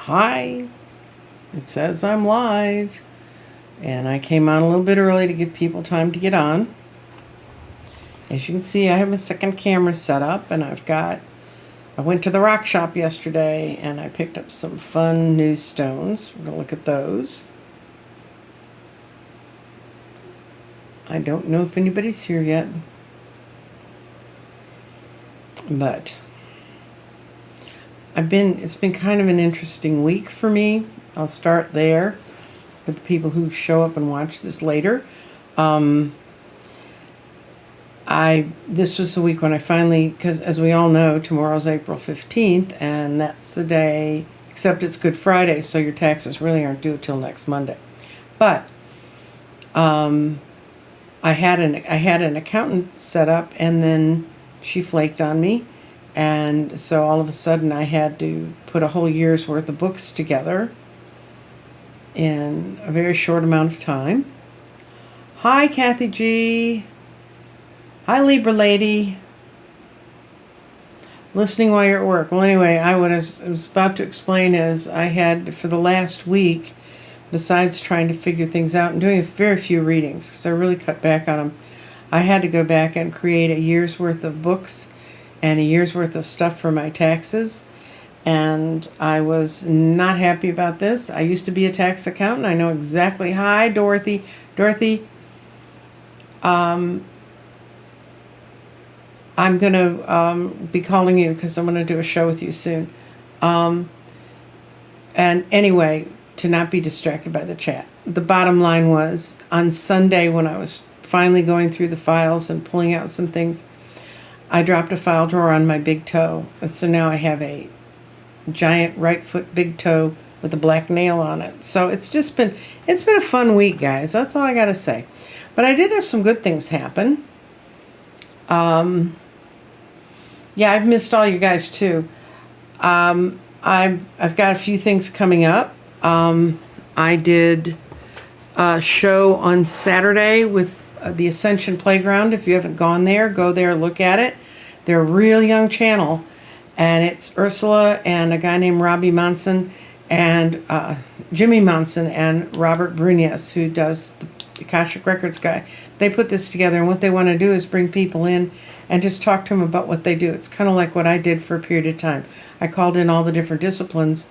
Hi, it says I'm live, and I came on a little bit early to give people time to get on. As you can see, I have a second camera set up, and I went to the rock shop yesterday, and I picked up some fun new stones. We're going to look at those. I don't know if anybody's here yet, but it's been kind of an interesting week for me. I'll start there with the people who show up and watch this later. This was the week when I finally, because as we all know, tomorrow's April 15th, and that's the day, except it's Good Friday, so your taxes really aren't due till next Monday. But I had an accountant set up, and then she flaked on me. And so all of a sudden I had to put a whole year's worth of books together in a very short amount of time. Hi, Kathy G. Hi, Libra Lady. Listening while you're at work. Well, anyway, I was about to explain is I had, for the last week, besides trying to figure things out and doing very few readings, because I really cut back on them, I had to go back and create a year's worth of books and a year's worth of stuff for my taxes, and I was not happy about this. I used to be a tax accountant. I know exactly. Hi, Dorothy. Dorothy, I'm going to be calling you because I'm going to do a show with you soon. And anyway, to not be distracted by the chat. The bottom line was, on Sunday when I was finally going through the files and pulling out some things, I dropped a file drawer on my big toe, and so now I have a giant right foot big toe with a black nail on it. So it's been a fun week, guys. That's all I got to say. But I did have some good things happen. Yeah, I've missed all you guys too. I've got a few things coming up. I did a show on Saturday with the Ascension Playground. If you haven't gone there, go there, look at it. They're a real young channel, and it's Ursula and a guy named Robbie Monson and Jimmy Monson and Robert Brunias, who does the Akashic Records guy. They put this together, and what they want to do is bring people in and just talk to them about what they do. It's kind of like what I did for a period of time. I called in all the different disciplines,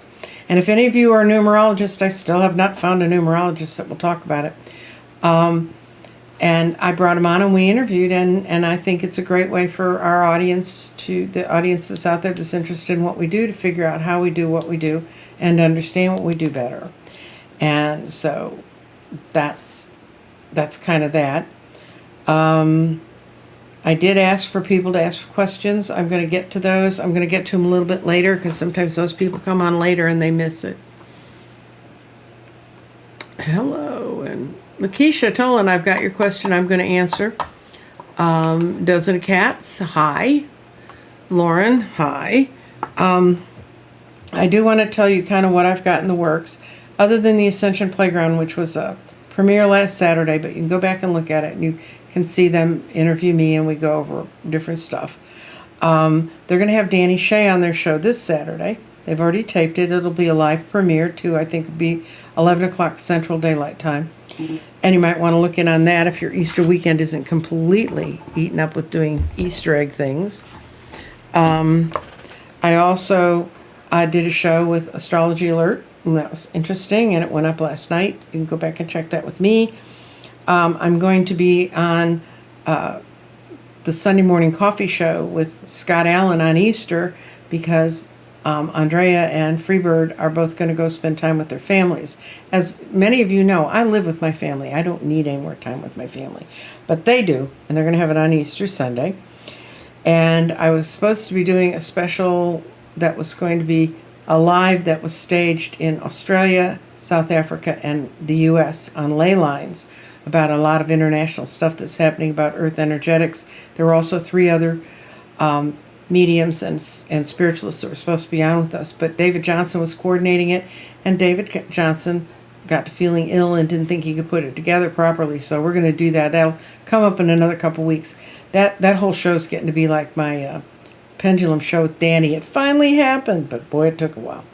and if any of you are numerologists, I still have not found a numerologist that will talk about it. And I brought him on and we interviewed, and I think it's a great way for our audience, the audience that's out there that's interested in what we do, to figure out how we do what we do and understand what we do better. And so that's kind of that. I did ask for people to ask questions. I'm going to get to those. I'm going to get to them a little bit later, because sometimes those people come on later and they miss it. Hello, and Lakeisha Tolan, I've got your question I'm going to answer. Dozen of Cats, hi. Lauren, hi. I do want to tell you kind of what I've got in the works, other than the Ascension Playground, which was a premiere last Saturday, but you can go back and look at it, and you can see them interview me, and we go over different stuff. They're going to have Danny Shay on their show this Saturday. They've already taped it. It'll be a live premiere, too. I think it'll be 11 o'clock Central Daylight Time. And you might want to look in on that if your Easter weekend isn't completely eaten up with doing Easter egg things. I also did a show with Astrology Alert, and that was interesting, and it went up last night. You can go back and check that with me. I'm going to be on the Sunday morning coffee show with Scoll Alan on Easter, because Andrea and Freebird are both going to go spend time with their families. As many of you know, I live with my family. I don't need any more time with my family. But they do, and they're going to have it on Easter Sunday. And I was supposed to be doing a special that was going to be a live that was staged in Australia, South Africa, and the U.S. on ley lines about a lot of international stuff that's happening about earth energetics. There were also 3 other mediums and spiritualists that were supposed to be on with us, but David Johnson was coordinating it, and David Johnson got to feeling ill and didn't think he could put it together properly, so we're going to do that. That'll come up in another couple weeks. That whole show's getting to be like my pendulum show with Danny. It finally happened, but boy, it took a while.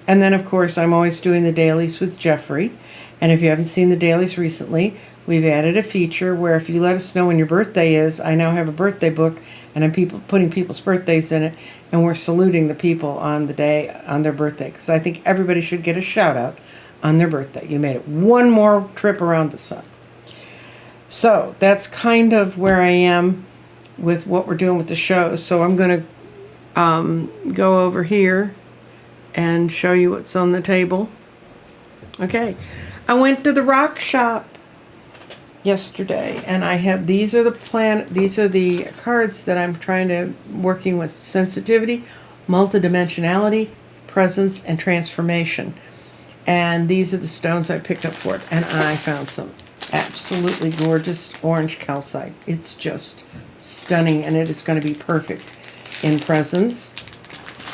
And then, of course, I'm always doing the dailies with Jeffrey. And if you haven't seen the dailies recently, we've added a feature where if you let us know when your birthday is, I now have a birthday book, and I'm putting people's birthdays in it, and we're saluting the people on the day, on their birthday, because I think everybody should get a shout out on their birthday. You made it one more trip around the sun. So that's kind of where I am with what we're doing with the show. So I'm going to go over here and show you what's on the table. Okay, I went to the rock shop yesterday, and I have these are the cards that I'm working with: sensitivity, multidimensionality, presence, and transformation. And these are the stones I picked up for it, and I found some absolutely gorgeous orange calcite. It's just stunning, and it is going to be perfect in presence.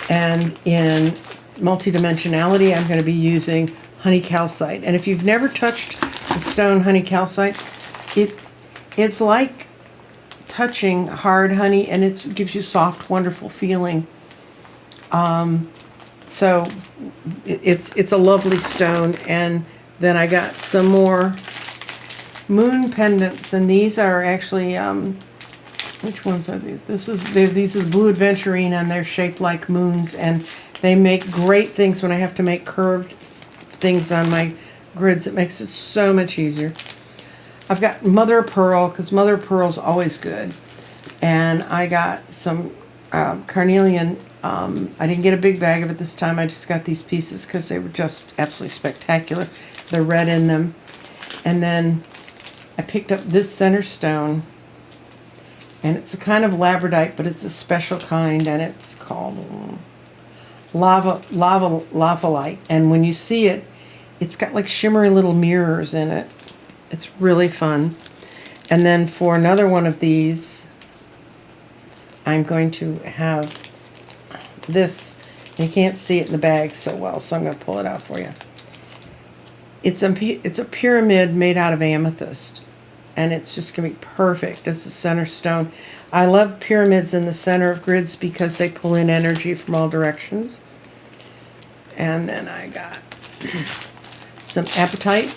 And in multidimensionality, I'm going to be using honey calcite. And if you've never touched the stone honey calcite, it's like touching hard honey, and it gives you soft, wonderful feeling. So it's a lovely stone. And then I got some more moon pendants, and these are actually which ones are these? These is blue adventurine, and they're shaped like moons, and they make great things when I have to make curved things on my grids. It makes it so much easier. I've got mother of pearl, because mother of pearl is always good, and I got some carnelian. I didn't get a big bag of it this time. I just got these pieces because they were just absolutely spectacular. They're red in them. And then I picked up this center stone, and it's a kind of labradorite, but it's a special kind, and it's called lavalite. And when you see it, it's got like shimmery little mirrors in it. It's really fun. And then for another one of these, I'm going to have this. You can't see it in the bag so well, so I'm going to pull it out for you. It's a pyramid made out of amethyst, and it's just going to be perfect as the center stone. I love pyramids in the center of grids because they pull in energy from all directions. And then I got some apatite.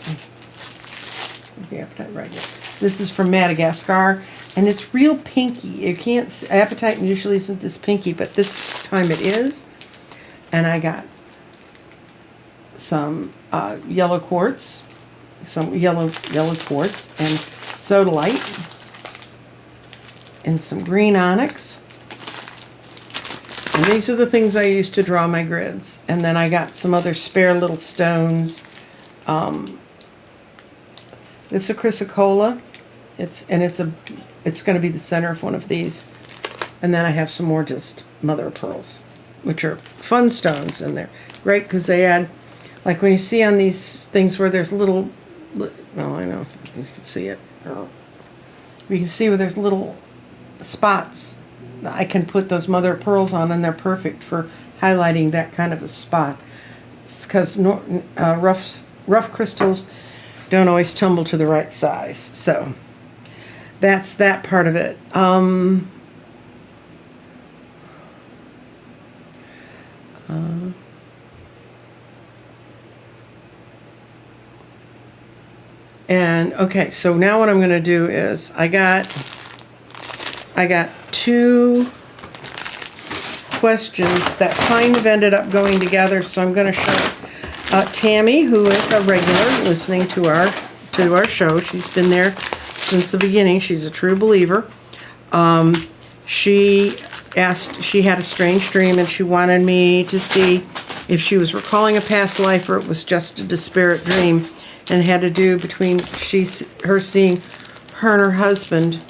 This is the apatite right here. This is from Madagascar, and it's real pinky. You can't, apatite usually isn't this pinky, but this time it is. And I got some yellow quartz, yellow quartz, and sodalite, and some green onyx. And these are the things I use to draw my grids. And then I got some other spare little stones. This is a chrysocolla. It's going to be the center of one of these. And then I have some more just mother of pearls, which are fun stones, and they're great because they add, like when you see on these things where there's little, well, I know if you can see it. You can see where there's little spots. I can put those mother of pearls on, and they're perfect for highlighting that kind of a spot. Because rough crystals don't always tumble to the right size. So that's that part of it. And okay, so now what I'm going to do is I got two questions that kind of ended up going together, so I'm going to show Tammy, who is a regular listening to our show. She's been there since the beginning. She's a true believer. She had a strange dream, and she wanted me to see if she was recalling a past life or it was just a disparate dream, and it had to do between her seeing her and her husband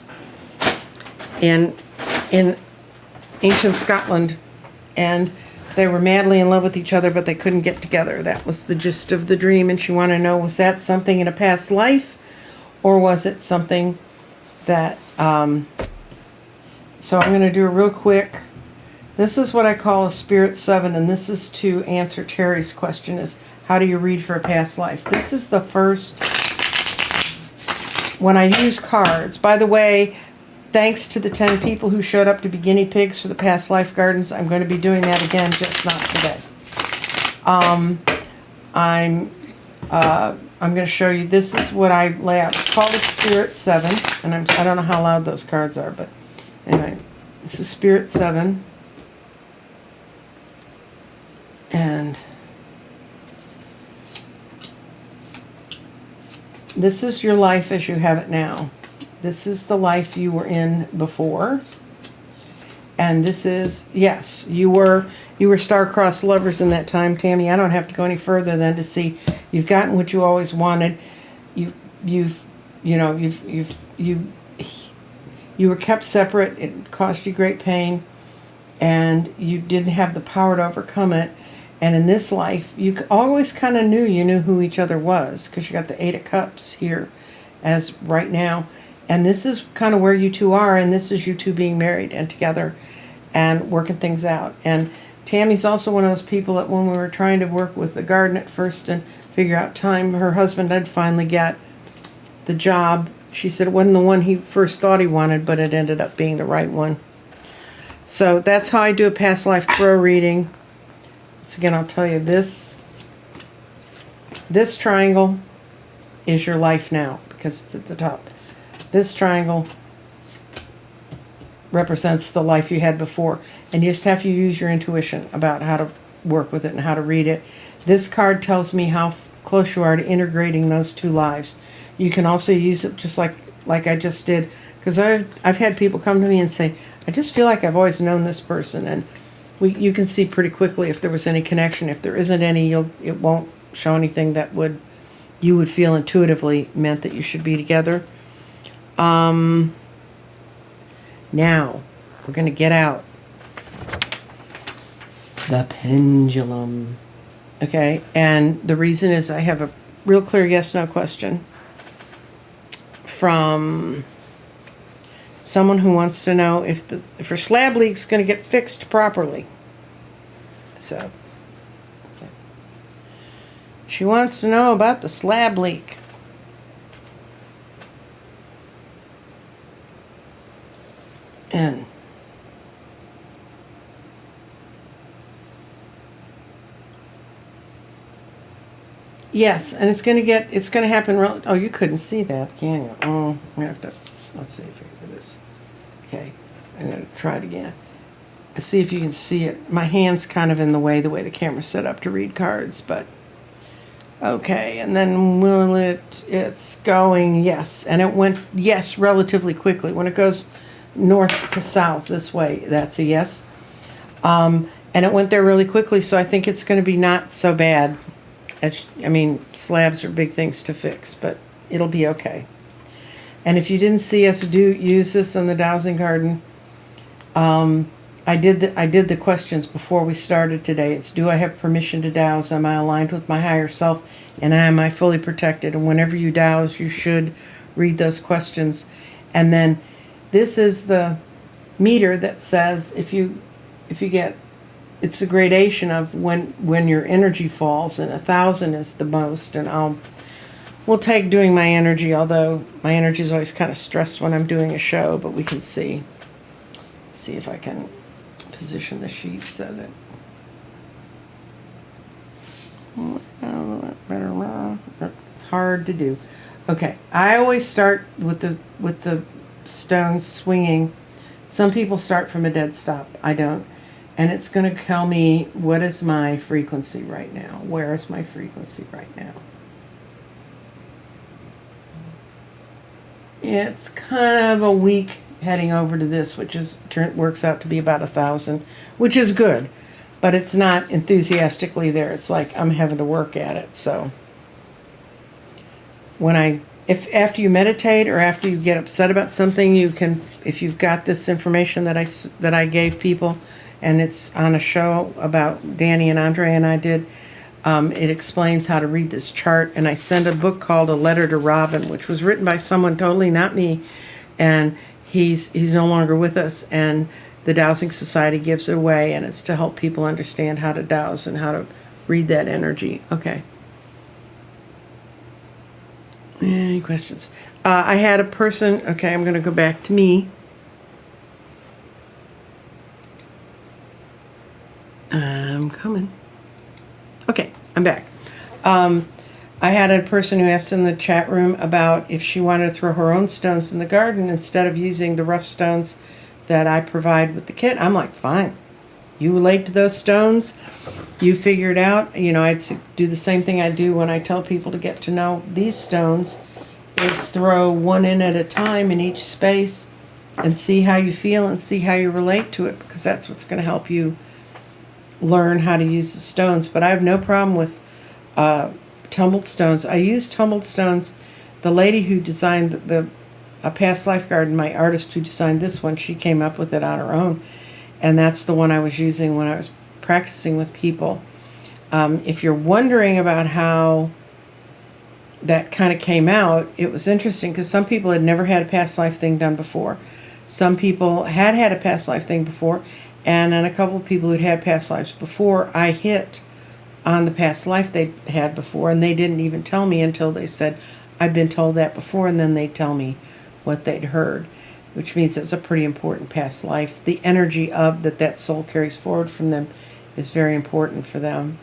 in ancient Scotland, and they were madly in love with each other, but they couldn't get together. That was the gist of the dream, and she wanted to know, was that something in a past life, or was it something that, so I'm going to do a real quick, this is what I call a Spirit 7, and this is to answer Terry's question, is how do you read for a past life? This is the first, when I use cards, by the way, thanks to the 10 people who showed up to be guinea pigs for the past life gardens. I'm going to be doing that again, just not today. I'm going to show you. This is what I lay out. It's called a Spirit 7, and I don't know how loud those cards are, but anyway, this is Spirit 7, and this is your life as you have it now. This is the life you were in before, and this is, yes, you were star-crossed lovers in that time, Tammy. I don't have to go any further than to see you've gotten what you always wanted. You were kept separate. It caused you great pain, and you didn't have the power to overcome it. And in this life, you always kind of knew who each other was, because you got the 8 of Cups here as right now. And this is kind of where you two are, and this is you two being married and together and working things out. And Tammy's also one of those people that when we were trying to work with the garden at first and figure out time, her husband did finally get the job. She said it wasn't the one he first thought he wanted, but it ended up being the right one. So that's how I do a past life tarot reading. Once again, I'll tell you this triangle is your life now, because it's at the top. This triangle represents the life you had before, and you just have to use your intuition about how to work with it and how to read it. This card tells me how close you are to integrating those two lives. You can also use it just like I just did, because I've had people come to me and say, I just feel like I've always known this person, and you can see pretty quickly if there was any connection. If there isn't any, it won't show anything that you would feel intuitively meant that you should be together. Now we're going to get out the pendulum. Okay, and the reason is I have a real clear yes/no question from someone who wants to know if her slab leak's going to get fixed properly. So, okay. She wants to know about the slab leak. And yes, and it's going to happen. Oh, you couldn't see that, can you? Oh, I have to. Let's see if I can do this. Okay, I'm going to try it again. See if you can see it. My hand's kind of in the way the camera's set up to read cards, but okay. And then it's going yes, and it went yes relatively quickly. When it goes north to south this way, that's a yes. And it went there really quickly, so I think it's going to be not so bad. I mean, slabs are big things to fix, but it'll be okay. And if you didn't see us use this in the dowsing garden, I did the questions before we started today. It's, do I have permission to dowse? Am I aligned with my higher self? And am I fully protected? And whenever you dowse, you should read those questions. And then this is the meter that says if you get, it's a gradation of when your energy falls, and 1,000 is the most. And we'll take doing my energy, although my energy is always kind of stressed when I'm doing a show, but we can see if I can position the sheet so that it's hard to do. Okay, I always start with the stones swinging. Some people start from a dead stop. I don't. And it's going to tell me what is my frequency right now. Where is my frequency right now? It's kind of a weak heading over to this, which works out to be about 1,000, which is good, but it's not enthusiastically there. It's like I'm having to work at it. So if after you meditate or after you get upset about something, you can, if you've got this information that I gave people, and it's on a show about Danny and Andre and I did, it explains how to read this chart. And I sent a book called A Letter to Robin, which was written by someone totally not me, and he's no longer with us, and the Dowsing Society gives it away, and it's to help people understand how to dowse and how to read that energy. Okay. Any questions? I had a person, okay, I'm going to go back to me. I'm coming. Okay. I'm back. I had a person who asked in the chat room about if she wanted to throw her own stones in the garden instead of using the rough stones that I provide with the kit. I'm like, fine. You relate to those stones. You figure it out. You know, I'd do the same thing I do when I tell people to get to know these stones, is throw one in at a time in each space and see how you feel and see how you relate to it, because that's what's going to help you learn how to use the stones. But I have no problem with tumbled stones. I use tumbled stones. The lady who designed the past life garden, my artist who designed this one, she came up with it on her own. And that's the one I was using when I was practicing with people. If you're wondering about how that kind of came out, it was interesting because some people had never had a past life thing done before. Some people had had a past life thing before, and then a couple of people who'd had past lives before, I hit on the past life they had before, and they didn't even tell me until they said, I've been told that before, and then they'd tell me what they'd heard, which means it's a pretty important past life. The energy of that soul carries forward from them is very important for them.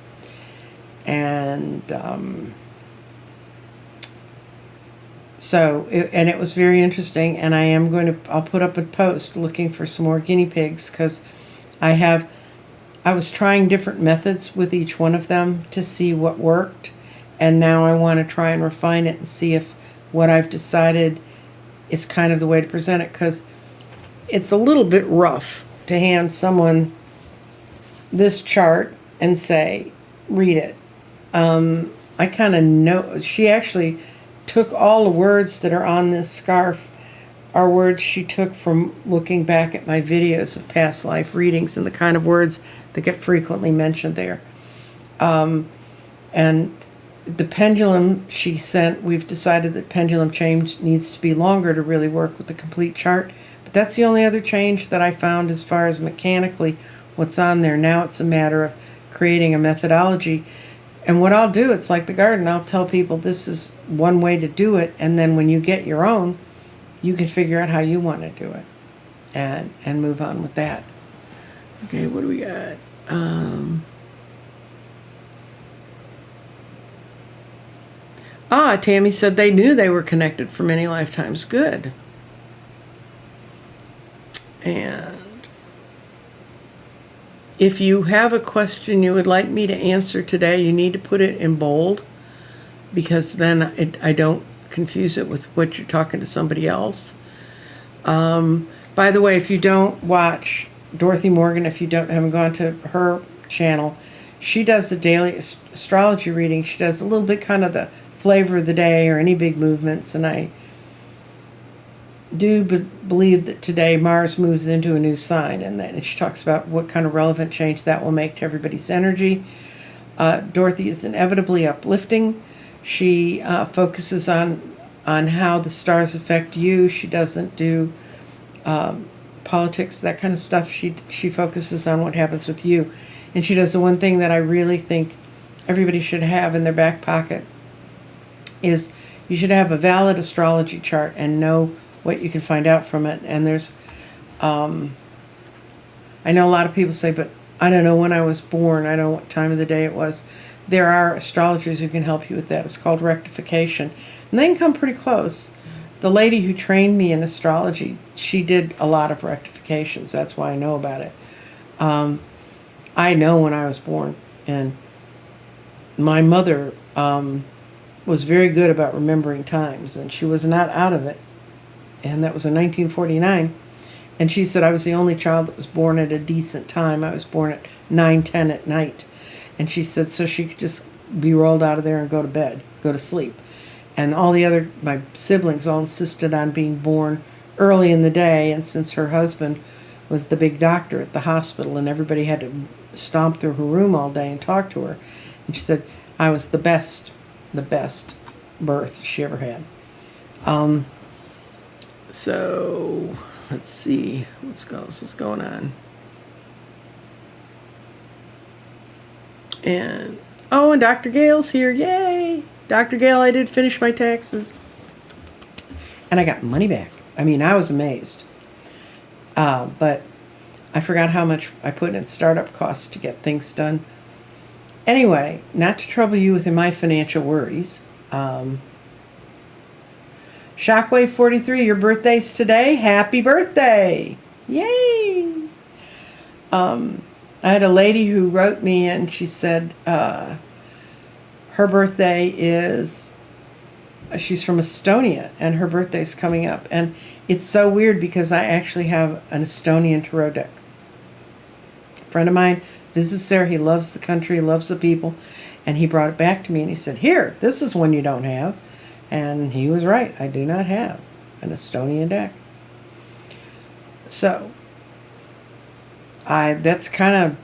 And it was very interesting, and I'll put up a post looking for some more guinea pigs, because I was trying different methods with each one of them to see what worked, and now I want to try and refine it and see if what I've decided is kind of the way to present it, because it's a little bit rough to hand someone this chart and say, read it. I kind of know, she actually took all the words that are on this scarf are words she took from looking back at my videos of past life readings and the kind of words that get frequently mentioned there. And the pendulum she sent, we've decided that pendulum change needs to be longer to really work with the complete chart. But that's the only other change that I found as far as mechanically what's on there. Now it's a matter of creating a methodology. And what I'll do, it's like the garden, I'll tell people this is one way to do it, and then when you get your own, you can figure out how you want to do it and move on with that. Okay, what do we got? Tammy said they knew they were connected for many lifetimes. Good. And if you have a question you would like me to answer today, you need to put it in bold, because then I don't confuse it with what you're talking to somebody else. By the way, if you don't watch Dorothy Morgan, if you haven't gone to her channel, she does a daily astrology reading. She does a little bit kind of the flavor of the day or any big movements, and I do believe that today Mars moves into a new sign, and she talks about what kind of relevant change that will make to everybody's energy. Dorothy is inevitably uplifting. She focuses on how the stars affect you. She doesn't do politics, that kind of stuff. She focuses on what happens with you. And she does the one thing that I really think everybody should have in their back pocket is you should have a valid astrology chart and know what you can find out from it. And there's, I know a lot of people say, but I don't know when I was born. I don't know what time of the day it was. There are astrologers who can help you with that. It's called rectification. And they can come pretty close. The lady who trained me in astrology, she did a lot of rectifications. That's why I know about it. I know when I was born. And my mother was very good about remembering times. And she was not out of it. And that was in 1949. And she said I was the only child that was born at a decent time. I was born at 9:10 at night. And she said so she could just be rolled out of there and go to bed, go to sleep. And my siblings all insisted on being born early in the day. And since her husband was the big doctor at the hospital and everybody had to stomp through her room all day and talk to her, and she said I was the best birth she ever had. So let's see what's going on. And Dr. Gale's here. Yay! Dr. Gale, I did finish my taxes. And I got money back. I mean, I was amazed. But I forgot how much I put in startup costs to get things done. Anyway, not to trouble you with my financial worries. Shockwave 43, your birthday's today. Happy birthday! Yay! I had a lady who wrote me and she said her birthday is, she's from Estonia and her birthday's coming up. And it's so weird because I actually have an Estonian tarot deck. A friend of mine visits there. He loves the country, loves the people. And he brought it back to me and he said, here, this is one you don't have. And he was right. I do not have an Estonian deck. So, that's kind of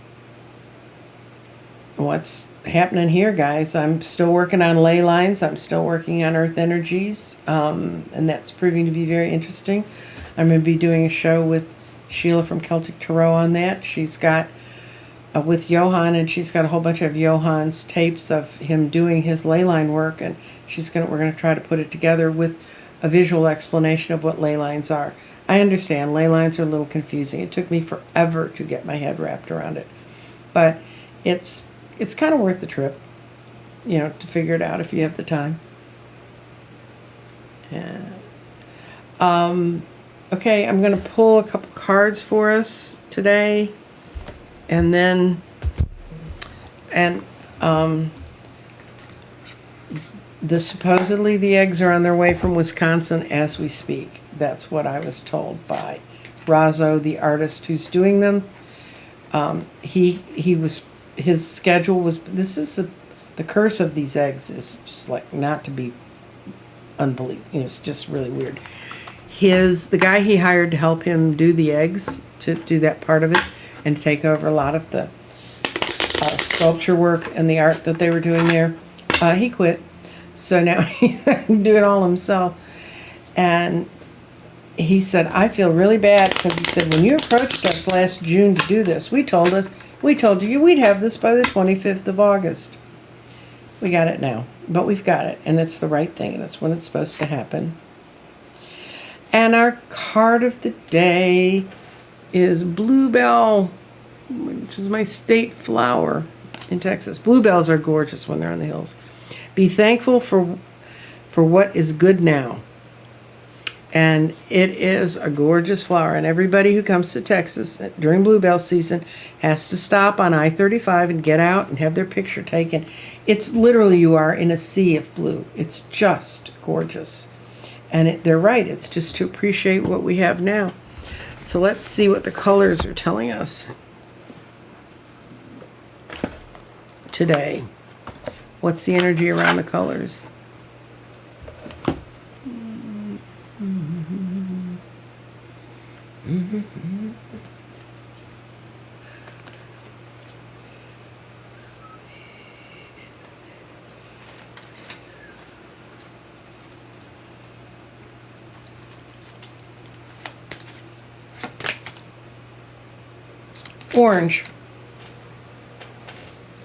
what's happening here, guys. I'm still working on ley lines. I'm still working on earth energies. And that's proving to be very interesting. I'm going to be doing a show with Sheila from Celtic Tarot on that. She's got, with Johan, and she's got a whole bunch of Johan's tapes of him doing his ley line work. And we're going to try to put it together with a visual explanation of what ley lines are. I understand ley lines are a little confusing. It took me forever to get my head wrapped around it. But it's kind of worth the trip, to figure it out if you have the time. Yeah. Okay, I'm going to pull a couple cards for us today. And then, supposedly the eggs are on their way from Wisconsin as we speak. That's what I was told by Razzo, the artist who's doing them. His schedule was, the curse of these eggs is just like not to be unbelievable. It's just really weird. The guy he hired to help him do the eggs, to do that part of it, and to take over a lot of the sculpture work and the art that they were doing there, he quit. So now he's doing it all himself. And he said, I feel really bad because he said, when you approached us last June to do this, we told you we'd have this by the 25th of August. We got it now, but we've got it, and it's the right thing, and it's when it's supposed to happen. And our card of the day is Bluebell, which is my state flower in Texas. Bluebells are gorgeous when they're on the hills. Be thankful for what is good now. And it is a gorgeous flower. And everybody who comes to Texas during bluebell season has to stop on I-35 and get out and have their picture taken. It's literally, you are in a sea of blue. It's just gorgeous. And they're right. It's just to appreciate what we have now. So let's see what the colors are telling us today. What's the energy around the colors? Orange.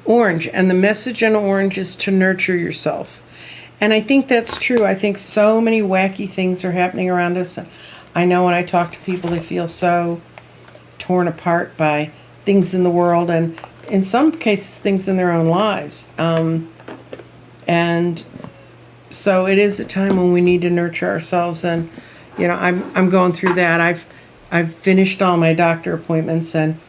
Orange. And the message in orange is to nurture yourself. And I think that's true. I think so many wacky things are happening around us. I know when I talk to people, they feel so torn apart by things in the world and in some cases things in their own lives. And so it is a time when we need to nurture ourselves. And, I'm going through that. I've finished all my doctor appointments and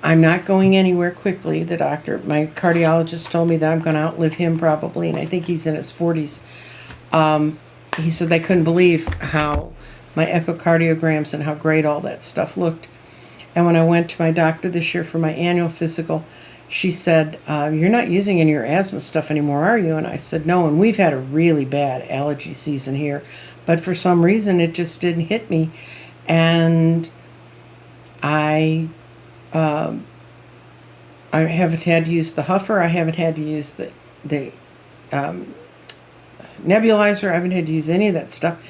I'm not going anywhere quickly. My cardiologist told me that I'm going to outlive him probably, and I think he's in his 40s. He said they couldn't believe how my echocardiograms and how great all that stuff looked. And when I went to my doctor this year for my annual physical, she said, you're not using any of your asthma stuff anymore, are you? And I said, no, and we've had a really bad allergy season here. But for some reason, it just didn't hit me. And I haven't had to use the huffer. I haven't had to use the nebulizer. I haven't had to use any of that stuff.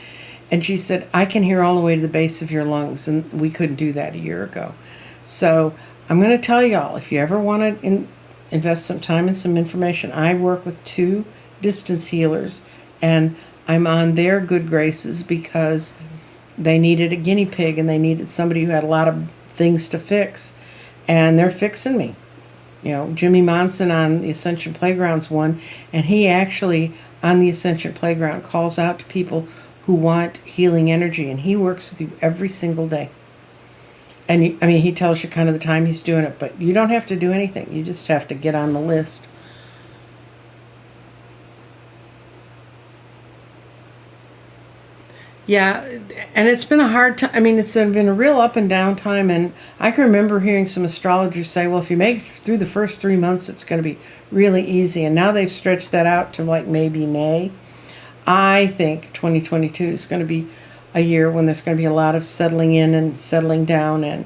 And she said, I can hear all the way to the base of your lungs. And we couldn't do that a year ago. So I'm going to tell y'all, if you ever want to invest some time and some information, I work with 2 distance healers. And I'm on their good graces because they needed a guinea pig and they needed somebody who had a lot of things to fix. And they're fixing me. Jimmy Monson on the Ascension Playground's one, and he actually, on the Ascension Playground, calls out to people who want healing energy, and he works with you every single day. And he tells you kind of the time he's doing it, but you don't have to do anything. You just have to get on the list. Yeah, and it's been a hard time. It's been a real up and down time, and I can remember hearing some astrologers say, well, if you make it through the first 3 months, it's going to be really easy. And now they've stretched that out to like maybe May. I think 2022 is going to be a year when there's going to be a lot of settling in and settling down. And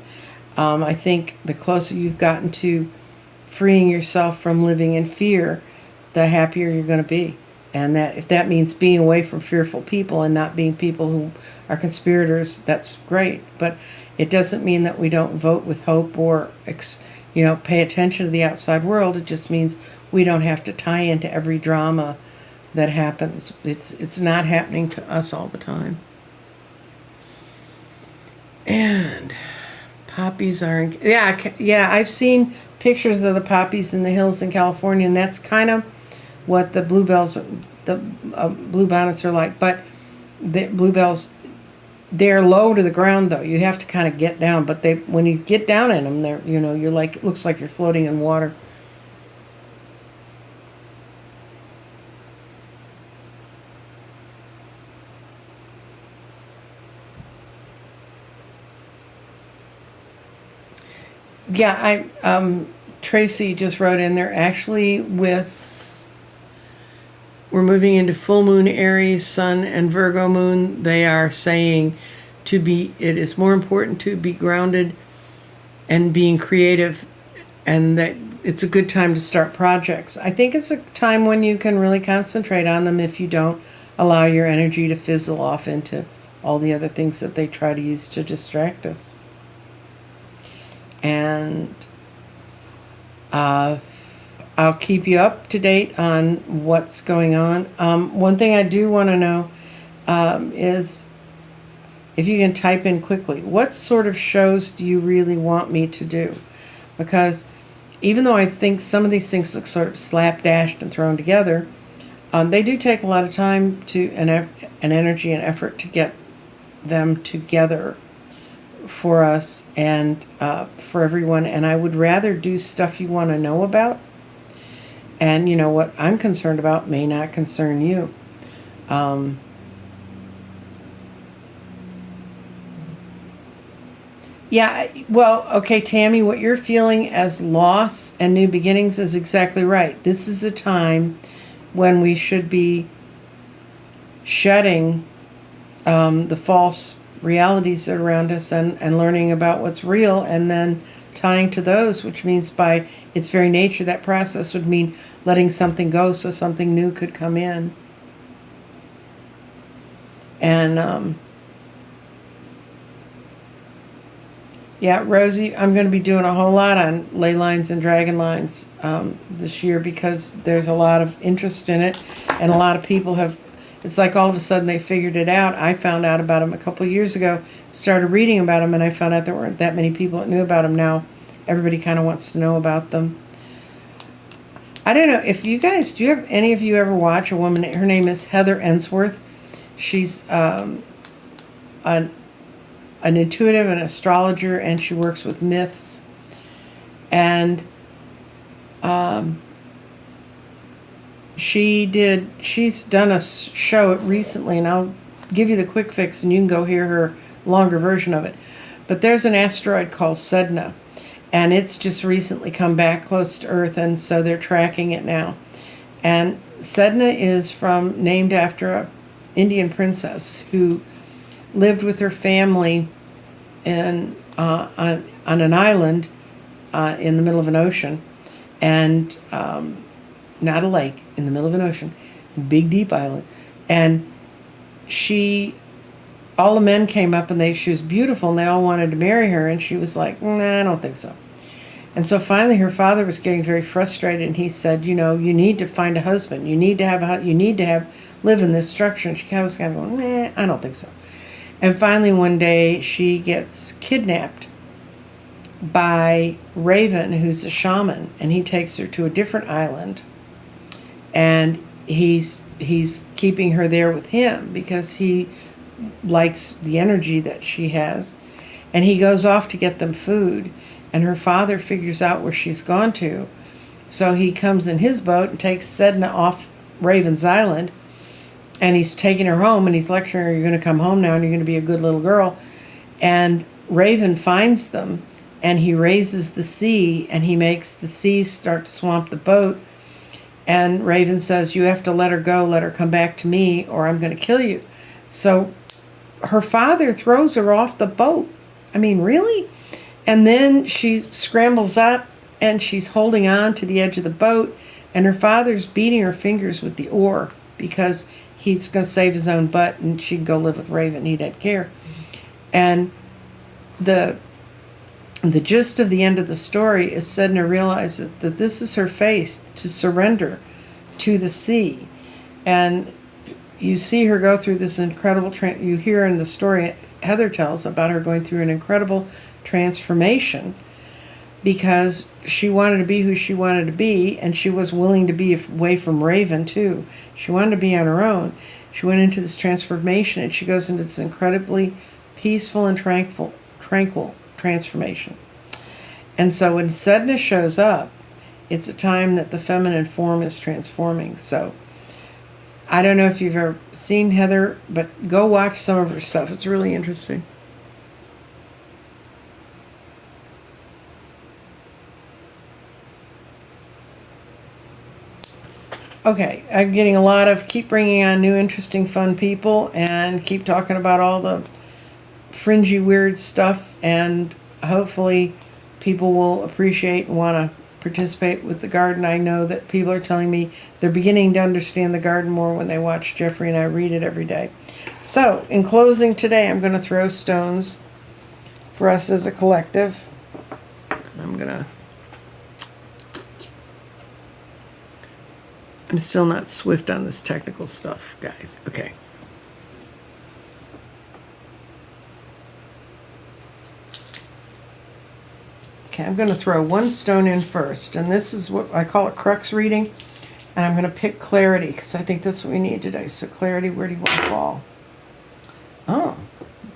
I think the closer you've gotten to freeing yourself from living in fear, the happier you're going to be. And that if that means being away from fearful people and not being people who are conspirators, that's great. But it doesn't mean that we don't vote with hope or pay attention to the outside world. It just means we don't have to tie into every drama that happens. It's not happening to us all the time. And poppies are I've seen pictures of the poppies in the hills in California, and that's kind of what the bluebells, the bluebonnets are like. But the bluebells, they're low to the ground though. You have to kind of get down. But when you get down in them, they're you're like, it looks like you're floating in water. Yeah, Tracy just wrote in there, actually we're moving into full moon Aries, Sun, and Virgo moon. They are saying it is more important to be grounded and being creative, and that it's a good time to start projects. I think it's a time when you can really concentrate on them if you don't allow your energy to fizzle off into all the other things that they try to use to distract us. And I'll keep you up to date on what's going on. One thing I do want to know is if you can type in quickly, what sort of shows do you really want me to do? Because even though I think some of these things look sort of slapdashed and thrown together, they do take a lot of time and energy and effort to get them together for us and for everyone. And I would rather do stuff you want to know about. And what I'm concerned about may not concern you. Okay, Tammy, what you're feeling as loss and new beginnings is exactly right. This is a time when we should be shedding the false realities that are around us and learning about what's real, and then tying to those, which means by its very nature, that process would mean letting something go so something new could come in. And Rosie, I'm going to be doing a whole lot on ley lines and dragon lines this year, because there's a lot of interest in it, and a lot of people it's like all of a sudden they figured it out. I found out about them a couple of years ago, started reading about them, and I found out there weren't that many people that knew about them. Now everybody kind of wants to know about them. I don't know if you guys, do you have any of you ever watch a woman, her name is Heather Ensworth. She's an intuitive, an astrologer, and she works with myths. And she's done a show recently, and I'll give you the quick fix and you can go hear her longer version of it. But there's an asteroid called Sedna, and it's just recently come back close to Earth, and so they're tracking it now. And Sedna is named after an Indian princess who lived with her family on an island in the middle of an ocean, and not a lake, in the middle of an ocean, a big deep island. And all the men came up, and she was beautiful, and they all wanted to marry her, and she was like, nah, I don't think so. And so finally her father was getting very frustrated, and he said, you need to find a husband. You need to live in this structure. And she was kind of going, nah, I don't think so. And finally one day she gets kidnapped by Raven, who's a shaman, and he takes her to a different island, and he's keeping her there with him because he likes the energy that she has. And he goes off to get them food, and her father figures out where she's gone to, so he comes in his boat and takes Sedna off Raven's island, and he's taking her home, and he's lecturing her, you're going to come home now and you're going to be a good little girl. And Raven finds them, and he raises the sea, and he makes the sea start to swamp the boat. And Raven says, you have to let her go, let her come back to me, or I'm going to kill you. So her father throws her off the boat. I mean, really? And then she scrambles up, and she's holding on to the edge of the boat, and her father's beating her fingers with the oar because he's going to save his own butt, and she can go live with Raven. He doesn't care. And the gist of the end of the story is Sedna realizes that this is her face to surrender to the sea. And you see her go through this incredible, you hear in the story Heather tells about her going through an incredible transformation because she wanted to be who she wanted to be, and she was willing to be away from Raven too. She wanted to be on her own. She went into this transformation, and she goes into this incredibly peaceful and tranquil transformation. And so when Sedna shows up, it's a time that the feminine form is transforming. So I don't know if you've ever seen Heather, but go watch some of her stuff. It's really interesting. Okay, I'm getting a lot of keep bringing on new, interesting, fun people, and keep talking about all the fringy, weird stuff, and hopefully people will appreciate and want to participate with the garden. I know that people are telling me they're beginning to understand the garden more when they watch Jeffrey and I read it every day. So, in closing today, I'm going to throw stones for us as a collective. I'm still not swift on this technical stuff, guys. Okay. Okay, I'm going to throw one stone in first, and this is what I call a crux reading, and I'm going to pick clarity because I think that's what we need today. So clarity, where do you want to fall? Oh,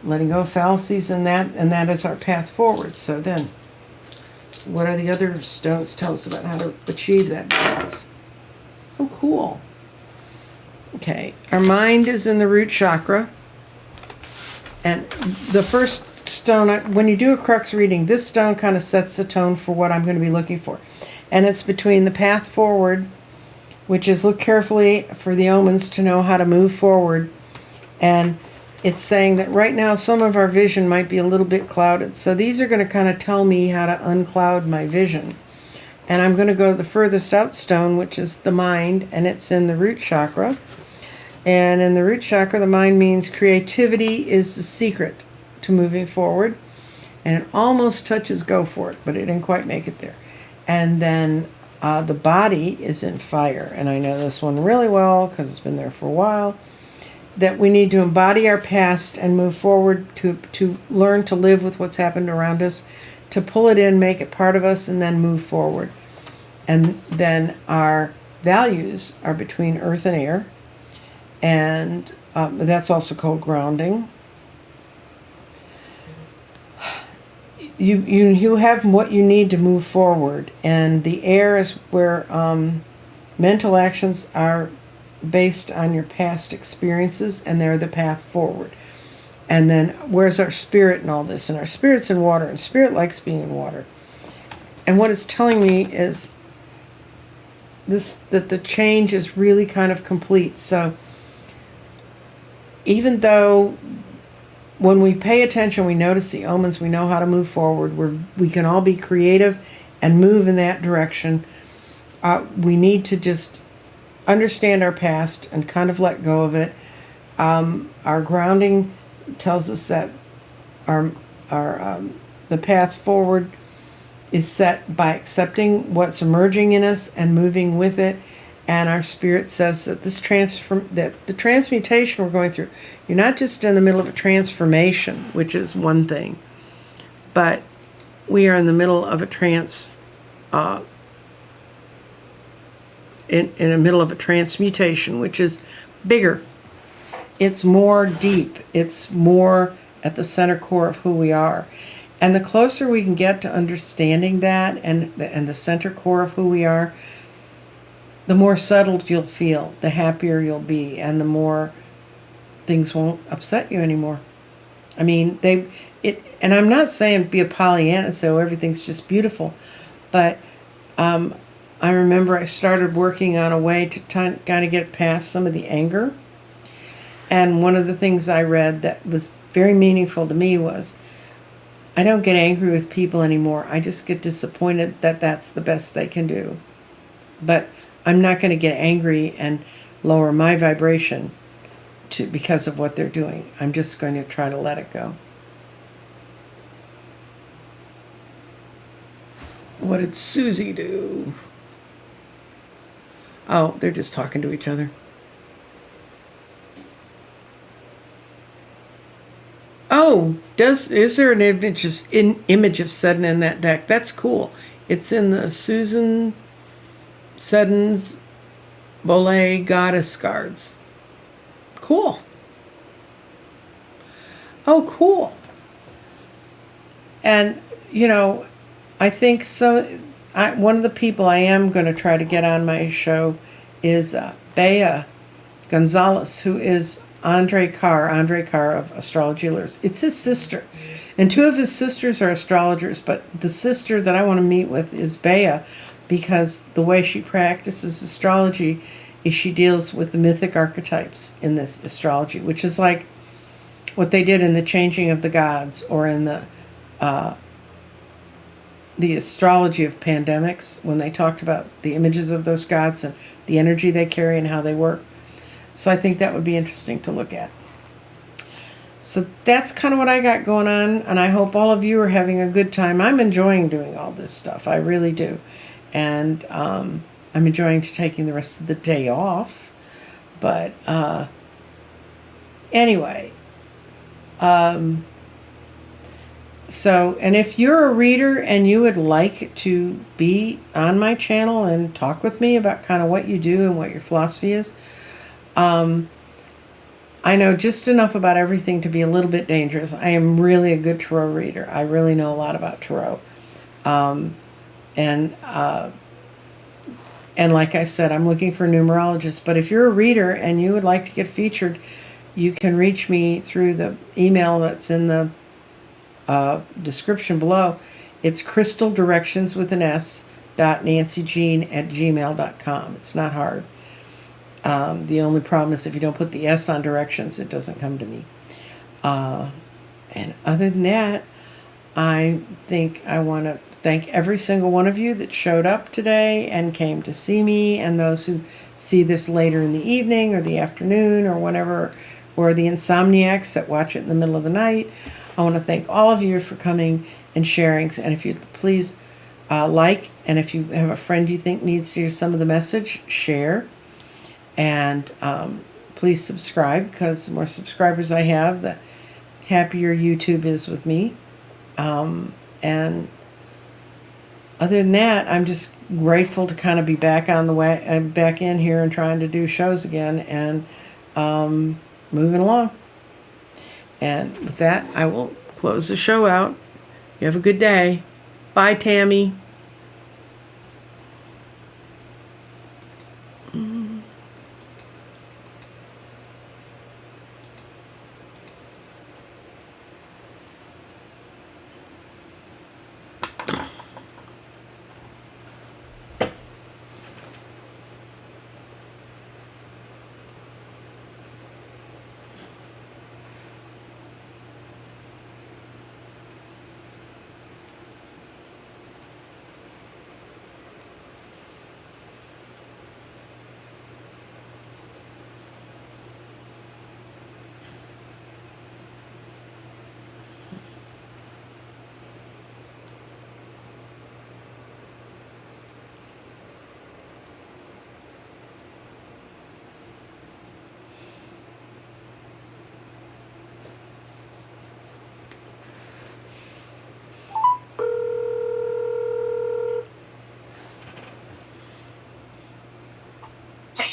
letting go of fallacies, and that is our path forward. So then, what are the other stones tell us about how to achieve that balance? Oh, cool. Okay, our mind is in the root chakra, and the first stone, when you do a crux reading, this stone kind of sets the tone for what I'm going to be looking for. And it's between the path forward, which is look carefully for the omens to know how to move forward. And it's saying that right now some of our vision might be a little bit clouded. So these are going to kind of tell me how to uncloud my vision. And I'm going to go to the furthest out stone, which is the mind, and it's in the root chakra. And in the root chakra, the mind means creativity is the secret to moving forward, and it almost touches go for it, but it didn't quite make it there. And then the body is in fire, and I know this one really well because it's been there for a while, that we need to embody our past and move forward to learn to live with what's happened around us, to pull it in, make it part of us, and then move forward. And then our values are between earth and air, and that's also called grounding. You have what you need to move forward, and the air is where mental actions are based on your past experiences, and they're the path forward. And then where's our spirit in all this? And our spirit's in water, and spirit likes being in water. And what it's telling me is this, that the change is really kind of complete. So even though when we pay attention, we notice the omens, we know how to move forward, we can all be creative and move in that direction. We need to just understand our past and kind of let go of it. Our grounding tells us that the path forward is set by accepting what's emerging in us and moving with it. And our spirit says that that the transmutation we're going through, you're not just in the middle of a transformation, which is one thing, but we are in the middle of a in the middle of a transmutation, which is bigger. It's more deep. It's more at the center core of who we are. And the closer we can get to understanding that and the center core of who we are, the more settled you'll feel, the happier you'll be, and the more things won't upset you anymore. I mean, and I'm not saying be a Pollyanna, so everything's just beautiful, but I remember I started working on a way to kind of get past some of the anger. And one of the things I read that was very meaningful to me was, I don't get angry with people anymore. I just get disappointed that that's the best they can do. But I'm not going to get angry and lower my vibration because of what they're doing. I'm just going to try to let it go. What did Susie do? Oh, they're just talking to each other. Oh, is there an image of Seddon in that deck? That's cool. It's in the Susan Seddon's Bolet Goddess cards. Cool. Oh, cool. And, I think one of the people I am going to try to get on my show is Bea Gonzalez, who is Andre Carr of Astrology Alerts. It's his sister. And two of his sisters are astrologers, but the sister that I want to meet with is Bea, because the way she practices astrology is she deals with the mythic archetypes in this astrology, which is like what they did in the Changing of the Gods, or in the astrology of pandemics, when they talked about the images of those gods and the energy they carry and how they work. So I think that would be interesting to look at. So that's kind of what I got going on, and I hope all of you are having a good time. I'm enjoying doing all this stuff. I really do. And I'm enjoying taking the rest of the day off. But anyway, so, and if you're a reader and you would like to be on my channel and talk with me about kind of what you do and what your philosophy is, I know just enough about everything to be a little bit dangerous. I am really a good tarot reader. I really know a lot about tarot. And like I said, I'm looking for numerologists. But if you're a reader and you would like to get featured, you can reach me through the email that's in the description below. It's crystaldirections with an S .nancyjean@gmail.com. It's not hard. The only problem is if you don't put the S on directions, it doesn't come to me. And other than that, I think I want to thank every single one of you that showed up today and came to see me, and those who see this later in the evening or the afternoon or whenever, or the insomniacs that watch it in the middle of the night. I want to thank all of you for coming and sharing. And if you'd please like, and if you have a friend you think needs to hear some of the message, share. And please subscribe, because the more subscribers I have, the happier YouTube is with me. And other than that, I'm just grateful to kind of be back on the way, back in here and trying to do shows again, and moving along. And with that, I will close the show out. You have a good day. Bye, Tammy.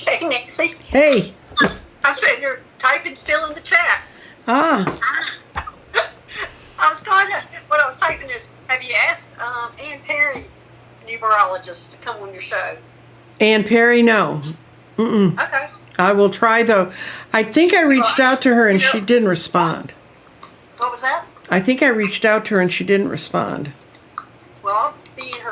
Hey, Nancy. Hey. I said you're typing still in the chat. Ah. I was going to, what I was typing is, have you asked Ann Perry, numerologist, to come on your show? Ann Perry, no. Okay. I will try, though. I think I reached out to her and she didn't respond. What was that? I think I reached out to her and she didn't respond. Well, I'll be in her